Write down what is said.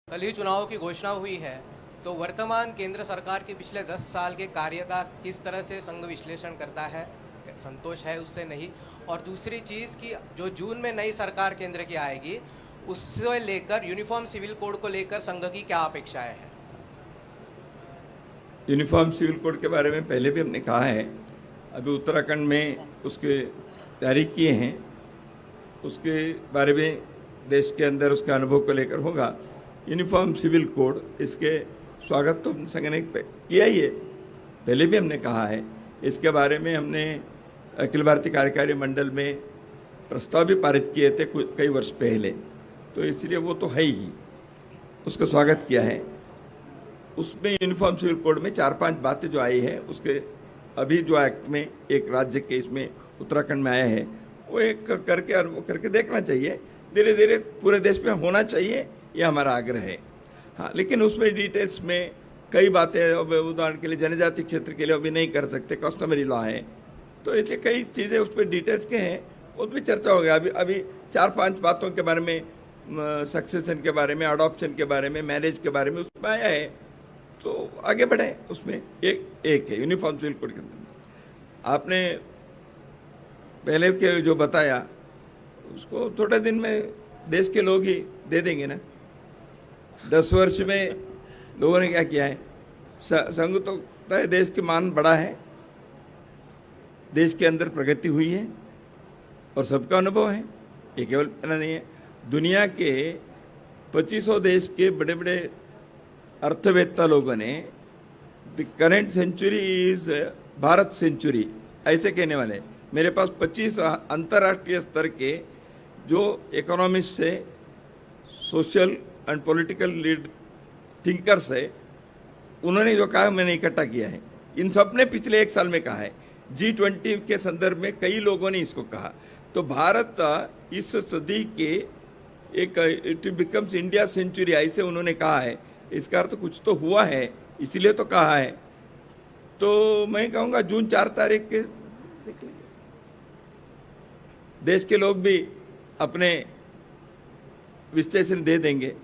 कल ही चुनाव की घोषणा हुई है, तो वर्तमान केंद्र सरकार के पिछले 10 साल के कार्य का किस तरह से संघ विश्लेषण करता है? संतोष है उससे नहीं? और दूसरी चीज़ कि जो जून में नई सरकार केंद्र की आएगी, उससे लेकर यूनिफॉर्म सिविल कोड को लेकर संघ की क्या अपेक्षाएं हैं? यूनिफॉर्म सिविल कोड के बारे में पहले भी हमने कहा है। अभी उत्तराखंड में उसके तैयारी किए हैं, उसके बारे में देश के अंदर उसके अनुभव को लेकर होगा। यूनिफॉर्म सिविल कोड, इसके स्वागत तो संघ ने किया ही है, पहले भी हमने कहा है। इसके बारे में हमने अखिल भारतीय कार्यकारी मंडल में प्रस्ताव भी पारित किए थे कई वर्ष पहले, तो इसलिए वो तो है ही, उसका स्वागत किया है। उसमें यूनिफॉर्म सिविल कोड में 4-5 बातें जो आई है, उसके अभी जो एक्ट में एक राज्य के इसमें उत्तराखंड में आया है, वो एक करके देखना चाहिए। धीरे धीरे पूरे देश में होना चाहिए, ये हमारा आग्रह है। हाँ, लेकिन उसमें डिटेल्स में कई बातें, उदाहरण के लिए जनजाति क्षेत्र के लिए अभी नहीं कर सकते, कस्टमरी लॉ है, तो इसलिए कई चीज़ें उस पर डिटेल्स के हैं, उस पर चर्चा हो गया। अभी 4-5 बातों के बारे में, सक्सेशन के बारे में, अडॉप्शन के बारे में, मैरिज के बारे में उसमें आया है, तो आगे बढ़े। उसमें एक है यूनिफॉर्म सिविल कोड के अंदर। आपने पहले के जो बताया उसको थोड़े दिन में देश के लोग ही दे देंगे ना। 10 वर्ष में लोगों ने क्या किया है? संघ तो तय देश के मान बढ़ा है, देश के अंदर प्रगति हुई है और सबका अनुभव है, ये केवल मेरा नहीं है। दुनिया के 2500 देश के बड़े बड़े अर्थवेत्ता लोगों ने the current century is Bharat century ऐसे कहने वाले। मेरे पास 25 अंतर्राष्ट्रीय स्तर के जो इकोनॉमिस्ट से social and political lead thinkers है, उन्होंने जो कहा मैंने इकट्ठा किया है। इन सब ने पिछले 1 साल में कहा है। G20 के संदर्भ में कई लोगों ने इसको कहा। तो भारत इस सदी के एक इट बिकम्स इंडिया सेंचुरी ऐसे उन्होंने कहा है। इसका अर्थ कुछ तो हुआ है, इसीलिए तो कहा है। तो मैं कहूँगा जून 4 तारीख के देश के लोग भी अपने विश्लेषण दे देंगे।